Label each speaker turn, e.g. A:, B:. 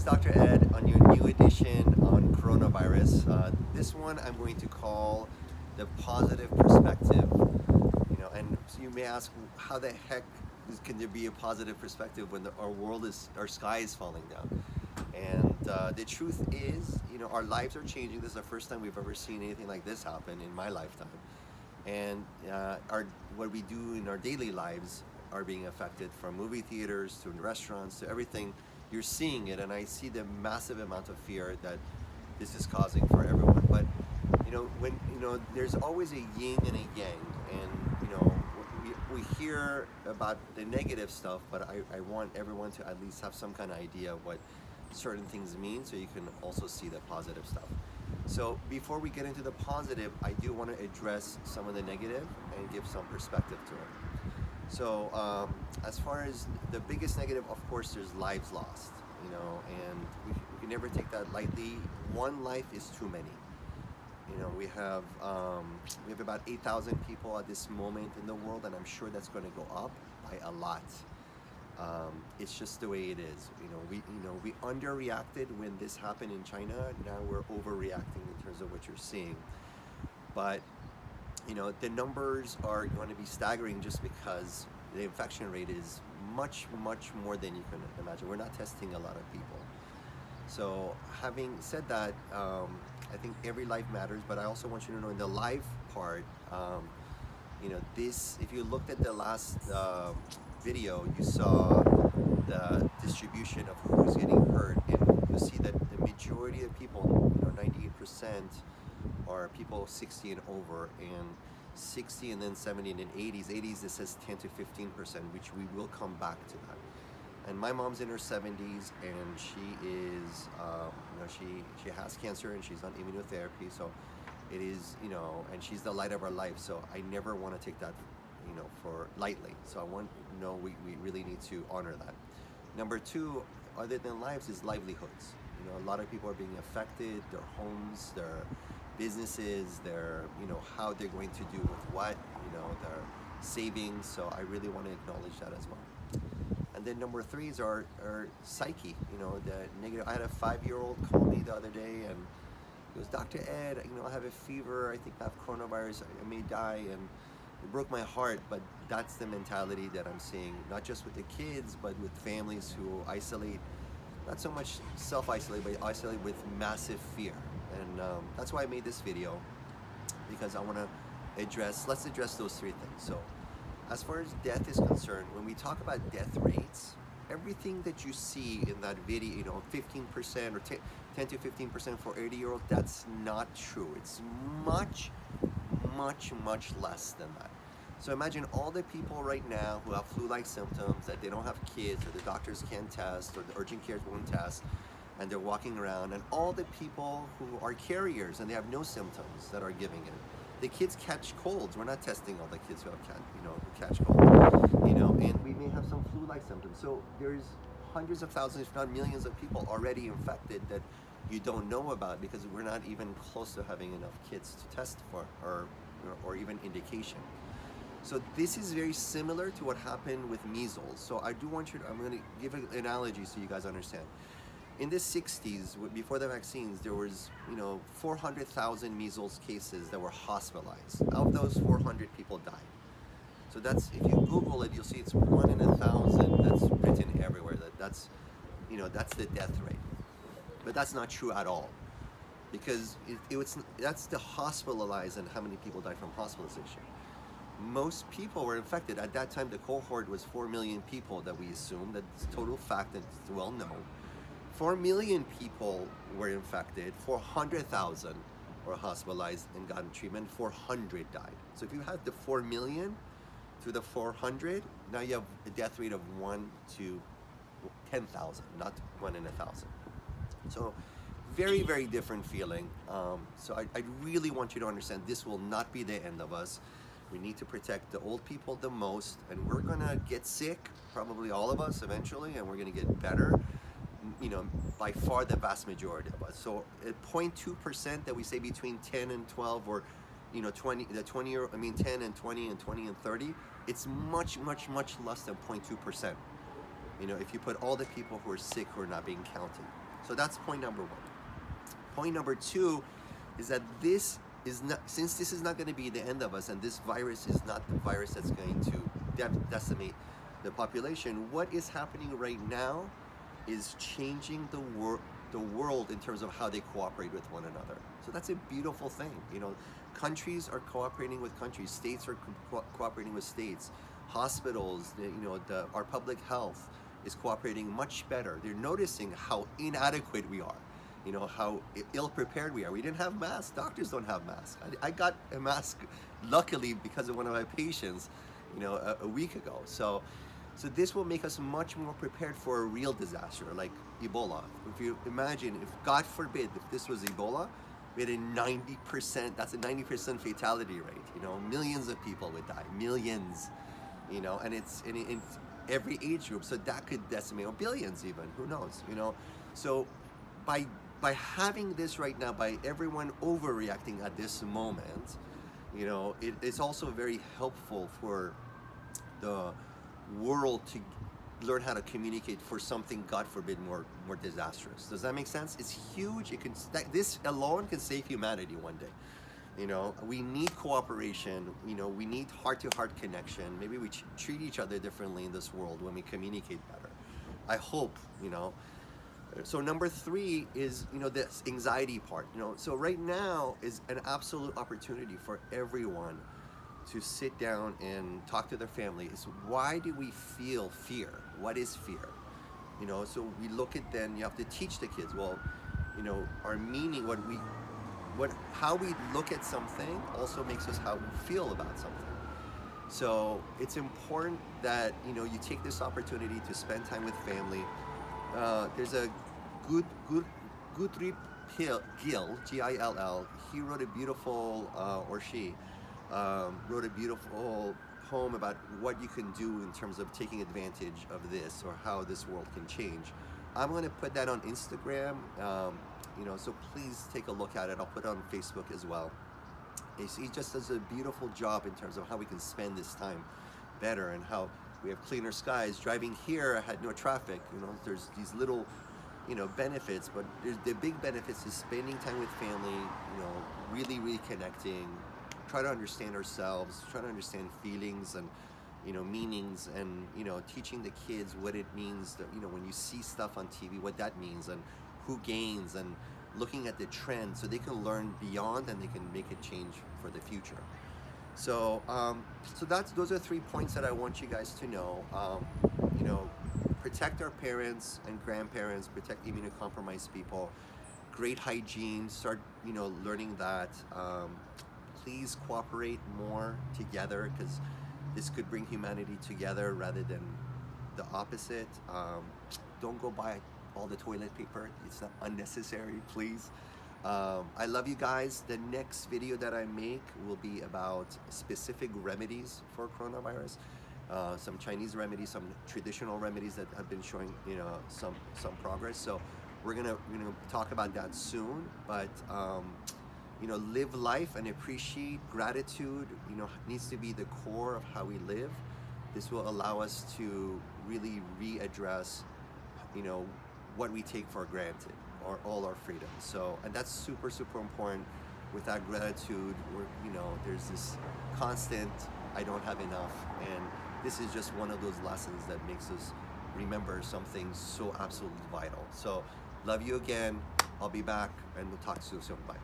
A: is Dr. Ed on your new edition on coronavirus. This one I'm going to call the positive perspective. And so you may ask, how the heck can there be a positive perspective when our sky is falling down? And the truth is, our lives are changing. This is the first time we've ever seen anything like this happen in my lifetime. And what we do in our daily lives are being affected, from movie theaters to restaurants to everything. You're seeing it, and I see the massive amount of fear that this is causing for everyone. But when there's always a yin and a yang, and we hear about the negative stuff, but I want everyone to at least have some kind of idea of what certain things mean, so you can also see the positive stuff. So before we get into the positive, I do want to address some of the negative and give some perspective to it. So as far as the biggest negative, of course, there's lives lost, and we can never take that lightly. One life is too many. We have about 8,000 people at this moment in the world, and I'm sure that's going to go up by a lot. It's just the way it is. We underreacted when this happened in China. Now we're overreacting in terms of what you're seeing. But the numbers are going to be staggering, just because the infection rate is much, much more than you can imagine. We're not testing a lot of people. So having said that, I think every life matters, but I also want you to know, in the life part, if you looked at the last video, you saw the distribution of who's getting hurt, and you see that the majority of people, 98%, are people 60 and over, and 60 and then 70 and then 80s. It says 10 to 15%, which we will come back to that. And my mom's in her 70s, and she is, she has cancer, and she's on immunotherapy. So it is, and she's the light of our life. So I never want to take that, for lightly. So I want we really need to honor that. Number two, other than lives, is livelihoods. A lot of people are being affected, their homes, their businesses, their, how they're going to do with what, their savings. So I really want to acknowledge that as well. And then number three is our psyche, the negative. I had a 5-year-old call me the other day, and he goes, Dr. Ed, I have a fever, I think I have coronavirus, I may die, and it broke my heart. But that's the mentality that I'm seeing, not just with the kids, but with families who isolate, not so much self-isolate, but isolate with massive fear. And that's why I made this video, because I want to let's address those three things. So as far as death is concerned, when we talk about death rates, everything that you see in that video, 15% or 10 to 15% for 80-year-olds, that's not true. It's much, much, much less than that. So imagine all the people right now who have flu-like symptoms, that they don't have kids, or the doctors can't test, or the urgent cares won't test, and they're walking around, and all the people who are carriers and they have no symptoms that are giving it. The kids catch colds. We're not testing all the kids who have who catch colds, and we may have some flu-like symptoms. So there's hundreds of thousands, if not millions, of people already infected that you don't know about, because we're not even close to having enough kids to test for, or even indication. So this is very similar to what happened with measles. So I do want I'm going to give an analogy so you guys understand. In the 60s, before the vaccines, there was, 400,000 measles cases that were hospitalized. Of those, 400 people died. So that's, if you Google it, you'll see it's 1 in 1,000. That's written everywhere. That's the death rate. But that's not true at all, because that's the hospitalized and how many people died from hospitalization. Most people were infected. At that time, the cohort was 4 million people that we assume. That's a total fact, that's well known. 4 million people were infected, 400,000 were hospitalized and gotten treatment, 400 died. So if you had the 4 million to the 400, now you have a death rate of 1 to 10,000, not 1 in 1,000. So very, very different feeling. So I really want you to understand, this will not be the end of us. We need to protect the old people the most, and we're gonna get sick, probably all of us eventually, and we're gonna get better. By far the vast majority of us. So at 0.2% that we say between 10 and 12, or 10 and 20 and 20 and 30, it's much, much, much less than 0.2%. If you put all the people who are sick who are not being counted. So that's point number one. Point number two is that this is not, since this is not going to be the end of us, and this virus is not the virus that's going to decimate the population, what is happening right now is changing the world in terms of how they cooperate with one another. So that's a beautiful thing. You know, countries are cooperating with countries, states are cooperating with states, hospitals, our public health is cooperating much better. They're noticing how inadequate we are. You know, how ill-prepared we are. We didn't have masks. Doctors don't have masks. I got a mask, luckily, because of one of my patients, a week ago. So this will make us much more prepared for a real disaster like Ebola. If you imagine, if God forbid, if this was Ebola, we had a 90%, that's a 90% fatality rate. Millions of people would die, millions, and it's in every age group. So that could decimate, or billions even, who knows, So by having this right now, by everyone overreacting at this moment, it's also very helpful for the world to learn how to communicate for something, God forbid, more disastrous. Does that make sense? It's huge. This alone can save humanity one day. We need cooperation. We need heart-to-heart connection. Maybe we treat each other differently in this world when we communicate better. I hope. So number three is, this anxiety part. So right now is an absolute opportunity for everyone to sit down and talk to their family. Is why do we feel fear? What is fear? So we look at, then you have to teach the kids, well, our meaning, how we look at something also makes us how we feel about something. So it's important that, you take this opportunity to spend time with family. There's a Gutpreet Gill, Gill. He wrote a beautiful, or she wrote a beautiful poem about what you can do in terms of taking advantage of this, or how this world can change. I'm going to put that on Instagram, so please take a look at it. I'll put it on Facebook as well. He just does a beautiful job in terms of how we can spend this time better, and how we have cleaner skies. Driving here, I had no traffic. There's these little, benefits, but the big benefits is spending time with family, really, really connecting, try to understand ourselves, try to understand feelings and, meanings, and, teaching the kids what it means that, when you see stuff on TV, what that means, and who gains, and looking at the trend so they can learn beyond and they can make a change for the future. So, those are 3 points that I want you guys to know. Protect our parents and grandparents, protect immunocompromised people, great hygiene, start, learning that. Please cooperate more together, because this could bring humanity together rather than the opposite. Don't go buy all the toilet paper. It's not unnecessary, please. I love you guys. The next video that I make will be about specific remedies for coronavirus. Some Chinese remedies, some traditional remedies that have been showing, some progress. So we're gonna talk about that soon. But live life and appreciate gratitude. Needs to be the core of how we live. This will allow us to really readdress, what we take for granted, or all our freedoms. So, and that's super, super important. Without gratitude, there's this constant, I don't have enough. And this is just one of those lessons that makes us remember something so absolutely vital. So, love you again. I'll be back, and we'll talk to you soon. Bye.